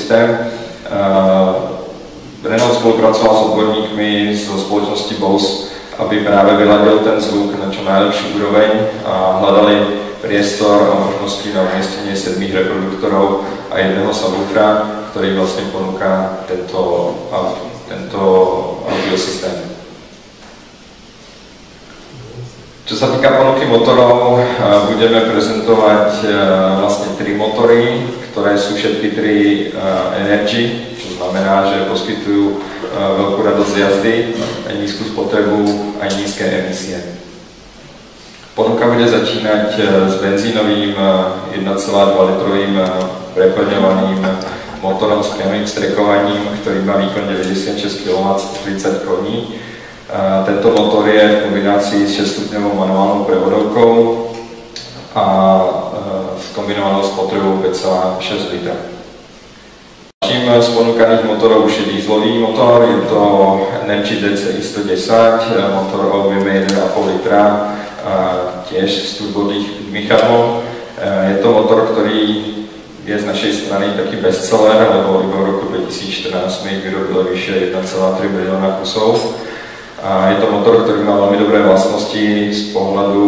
systém. Renault spolupracoval s odborníkmi zo spoločnosti Bose, aby práve vyladil ten zvuk na čo najlepší úroveň a hľadali priestor a možnosti na umiestnenie 7 reproduktorov a jedného subwoofera, ktorý vlastne ponúka tento audiosystém. Čo sa týka ponuky motorov, budeme prezentovať vlastne 3 motory, ktoré sú všetky 3 Energy, čo znamená, že poskytujú veľkú radosť jazdy, aj nízku spotrebu, aj nízke emisie. Ponuka bude začínať s benzínovým 1,2 litrovým preplňovaným motorom s priamym strekovaním, ktorý má výkon 96 kW 30 koní. Tento motor je v kombinácii s 6-stupňovou manuálnou prevodovkou a skombinovanou spotrebou 5,6 litra. Ďalším z ponúkaných motorov už je dieselový motor, je to Energy DCi 110, motor o objeme 1,5 litra, tiež s turbodýchadlom. Je to motor, ktorý je z našej strany taký bestseller, lebo iba v roku 2014 sme ich vyrobili vyše 1,3 milióna kusov. A je to motor, ktorý má veľmi dobré vlastnosti z pohľadu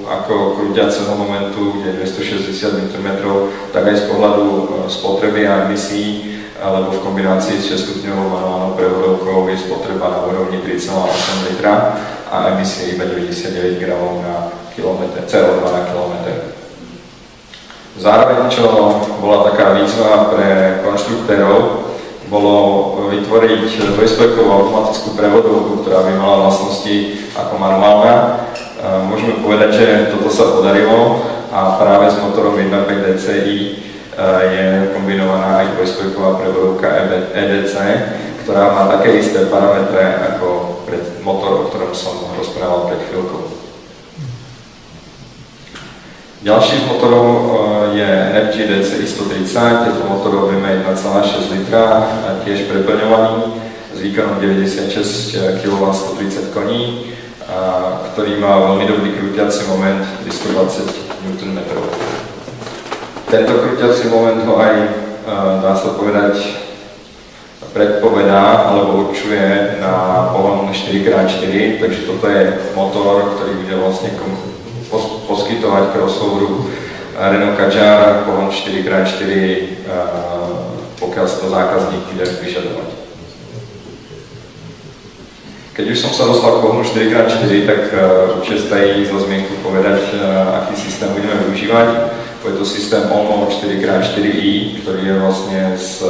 ako krúťaceho momentu, kde je 260 Nm, tak aj z pohľadu spotreby a emisí, lebo v kombinácii s 6-stupňovou manuálnou prevodovkou je spotreba na úrovni 3,8 litra a emisie iba 99 g na kilometr, CO2 na kilometr. Zároveň, čo bola taká výzva pre konštruktérov, bolo vytvoriť dvojspojkovú automatickú prevodovku, ktorá by mala vlastnosti ako manuálna. Môžeme povedať, že toto sa podarilo a práve s motorom 1.5 DCi je kombinovaná aj dvojspojková prevodovka EDC, ktorá má také isté parametre ako motor, o ktorom som rozprával pred chvíľkou. Ďalší z motorov je Energy DCi 130, je to motor o objeme 1,6 litra, tiež preplňovaný s výkonom 96 kW 130 koní, ktorý má veľmi dobrý krúťací moment 320 Nm. Tento krúťací moment ho aj, dá sa povedať, predpovedá alebo určuje na pohon 4x4, takže toto je motor, ktorý bude vlastne poskytovať crossoveru Renault Kadjar pohon 4x4, pokiaľ sa to zákazník bude vyžadovať. Keď už som sa dostal k pohonu 4x4, tak určite stojí za zmienku povedať, aký systém budeme využívať. Je to systém Onmode 4x4i, ktorý je vlastne z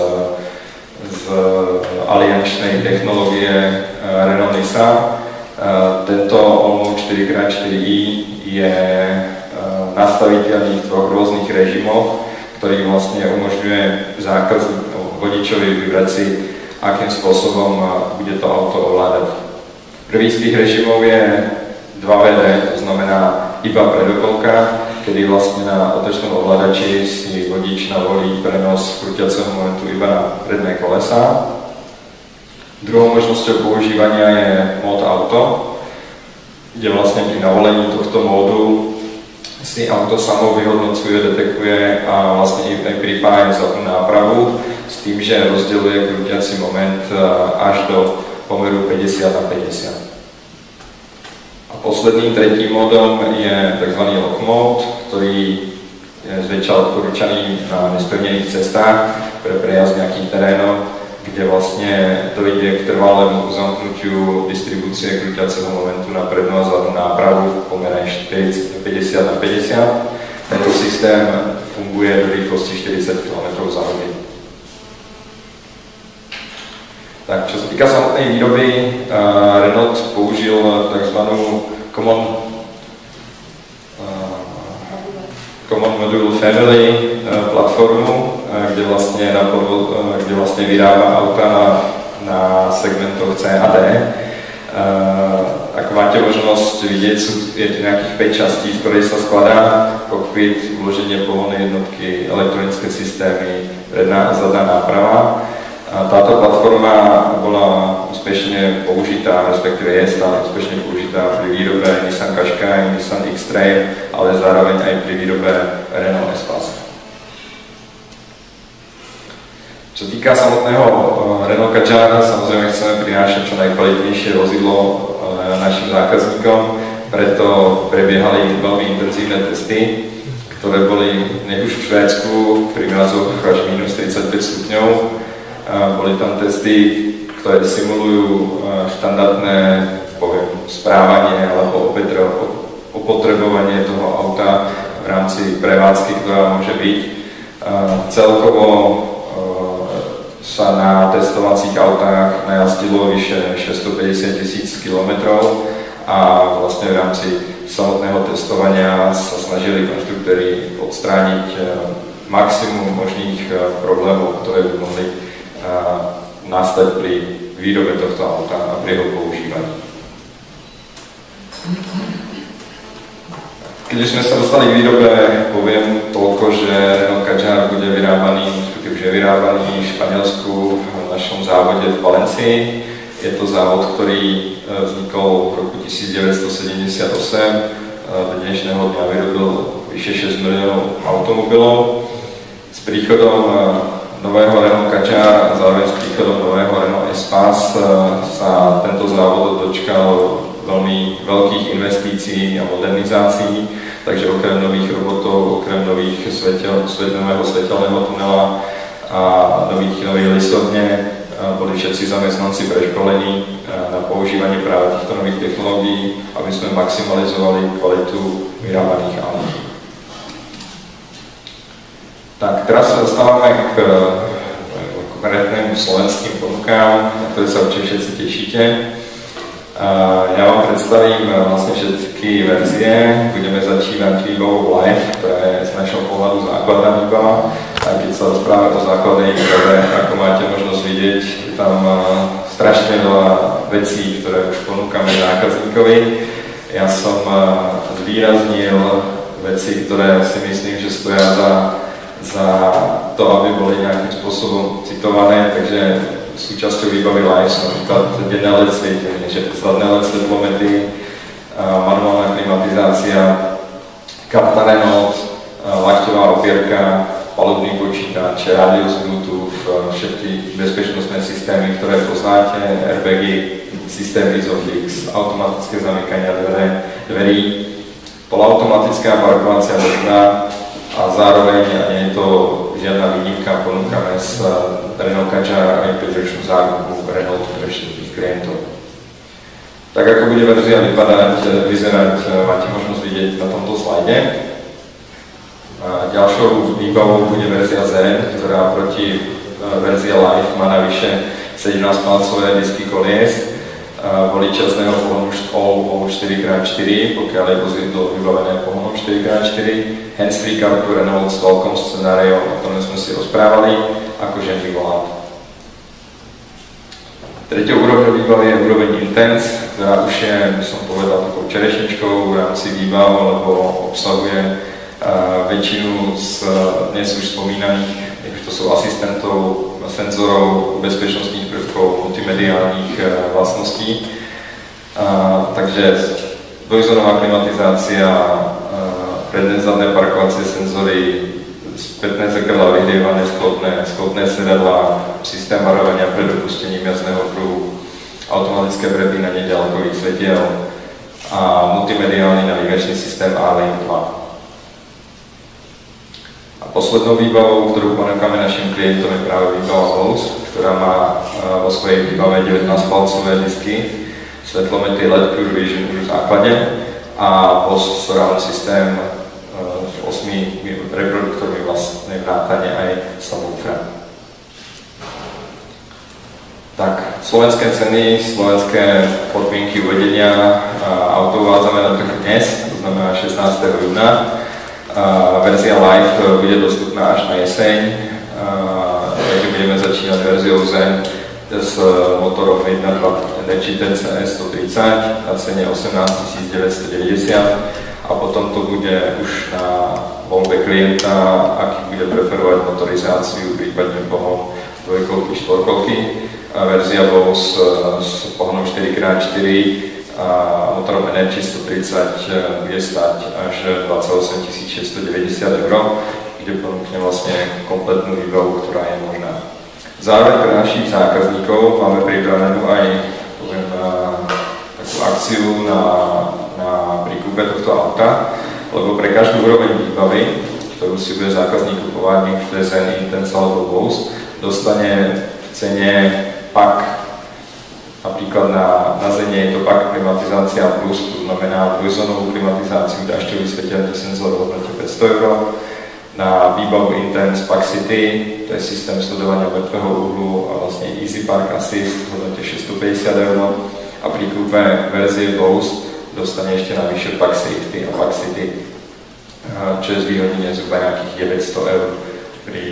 aliančnej technológie Renault Nissan. Tento Onmode 4x4i je nastaviteľný v 2 rôznych režimoch, ktorý vlastne umožňuje vodičovi vybrať si, akým spôsobom bude to auto ovládať. Prvý z tých režimov je 2WD, to znamená iba predokolka, kedy vlastne na otočnom ovládači si vodič navolí prenos krúťaceho momentu iba na predné kolesá. Druhou možnosťou používania je mód auto, kde vlastne pri navolení tohto módu si auto samo vyhodnocuje, detekuje a vlastne aj pripája zadnú nápravu s tým, že rozdeľuje krúťací moment až do pomeru 50:50. A posledným tretím módom je tzv. Lock mode, ktorý je zväčša odporúčaný na nespevnených cestách pre prejazd nejakým terénom, kde vlastne dojde k trvalému zamknutiu distribúcie krúťaceho momentu na prednú a zadnú nápravu v pomere 50:50. Tento systém funguje do rýchlosti 40 km za hodinu. Tak, čo sa týka samotnej výroby, Renault použil tzv. Common Module Family platformu, kde vlastne vyrába auta na segmentoch C a D. Ako máte možnosť vidieť, je tu nejakých 5 častí, z ktorej sa skladá kokpit, uloženie pohonnej jednotky, elektronické systémy, predná a zadná náprava. Táto platforma bola úspešne použitá, respektíve je stále úspešne použitá pri výrobe Nissan Qashqai, Nissan X-Trail, ale zároveň aj pri výrobe Renault Espace. Čo Čo týka samotného Renault Kadjar, samozrejme chceme prinášať čo najkvalitnejšie vozidlo našim zákazníkom, preto prebiehali veľmi intenzívne testy, ktoré boli nech už v Švédsku pri mrazoch až minus 35 stupňov. Boli tam testy, ktoré simulujú štandardné správanie alebo opotrebovanie toho auta v rámci prevádzky, ktorá môže byť. Celkovo sa na testovacích autách najazdilo vyše 650 000 kilometrov a vlastne v rámci samotného testovania sa snažili konštruktéri odstrániť maximum možných problémov, ktoré by mohli nastať pri výrobe tohto auta a pri jeho používaní. Keď sme sa dostali k výrobe, poviem toľko, že Renault Kadjar bude vyrábaný, už je vyrábaný v Španielsku v našom závode v Valencii. Je to závod, ktorý vznikol v roku 1978. Do dnešného dňa vyrobil vyše 6 miliónov automobilov. S príchodom nového Renault Kadjar a zároveň s príchodom nového Renault Espace sa tento závod dočkal veľmi veľkých investícií a modernizácií, takže okrem nových robotov, okrem nových nového svetelného tunela a nových listovne boli všetci zamestnanci preškolení na používanie práve týchto nových technológií, aby sme maximalizovali kvalitu vyrábaných aut. Tak teraz sa dostávame k konkrétnym slovenským ponukám, na ktoré sa určite všetci tešíte. Ja vám predstavím vlastne všetky verzie. Budeme začínať výbavou Live, ktorá je z našho pohľadu základná výbava. A keď sa rozprávame o základnej výbave, ako máte možnosť vidieť, je tam strašne veľa vecí, ktoré už ponúkame zákazníkovi. Ja som zvýraznil veci, ktoré si myslím, že stoja za to, aby boli nejakým spôsobom citované, takže súčasťou výbavy Live sú napríklad denné LED svietenie, zadné LED svetlomety, manuálna klimatizácia, karta Renault, lakťová opierka, palubný počítač, rádio z Bluetooth, všetky bezpečnostné systémy, ktoré poznáte, airbagy, systém Isofix, automatické zamykania dverí, polautomatická parkovacia možná a zároveň, a nie je to žiadna výnimka, ponúkame z Renault Kadjar aj 5-ročnú záruku Renault pre všetkých klientov. Tak ako bude verzia vyzerať, máte možnosť vidieť na tomto slajde. Ďalšou výbavou bude verzia Zen, ktorá proti verzia Live má navyše 17-palcové disky kolies, voličazného pohonu 4x4, pokiaľ je vozidlo vybavené pohonom 4x4, hands-free kartu Renault s veľkom scenáriom, o ktorom sme si rozprávali, ako žený volant. Treťou úrovňou výbavy je úroveň Intense, ktorá už je, by som povedal, takou čerešničkou v rámci výbav, lebo obsahuje väčšinu z dnes už spomínaných, to sú asistentov, senzorov, bezpečnostných prvkov, multimediálnych vlastností. Takže dvojzónová klimatizácia, predné zadné parkovacie senzory, spätné zrkadlá vyhrievané, sklopné sedadlá, systém varovania pred opustením jazdného pruhu, automatické prepínanie ďalkových svetiel a multimediálny navigačný systém A-Link 2. Poslednou výbavou, ktorú ponúkame našim klientom, je práve výbava Bose, ktorá má vo svojej výbave 19-palcové disky, svetlomety LED Pure Vision už v základe a Bose surround systém s 8 reproduktormi vlastne vrátane aj subwoofera. Tak, slovenské ceny, slovenské podmienky uvedenia auto uvádzame na trh dnes, to znamená 16. júna. Verzia Live bude dostupná až na jeseň, takže budeme začínať verziou Zen s motorom 1.2 Energy TCS 130 na cene 18 990 a potom to bude už na voľbe klienta, aký bude preferovať motorizáciu, prípadne pohon dvojkolky, štvorkolky. Verzia Bose s pohonom 4x4 a motorom Energy 130 bude stať až 28 690 €, kde ponúkne vlastne kompletnú výbavu, ktorá je možná. Zároveň pre našich zákazníkov máme pripravenú aj takú akciu pri kúpe tohto auta, lebo pre každú úroveň výbavy, ktorú si bude zákazník kupovať, nech to je Zen, Intense alebo Bose, dostane v cene pak. Napríklad na Zene je to pak klimatizácia plus, to znamená dvojzónovú klimatizáciu, dažďový svetelný senzor v hodnote 500 €. Na výbavu Intense Pak City, to je systém sledovania mŕtvého uhlu a vlastne Easy Park Assist v hodnote 650 €. A pri kúpe verzie Bose dostane ešte navyše Pak Safety a Pak City, čo je zvýhodnenie zhruba nejakých 900 € pri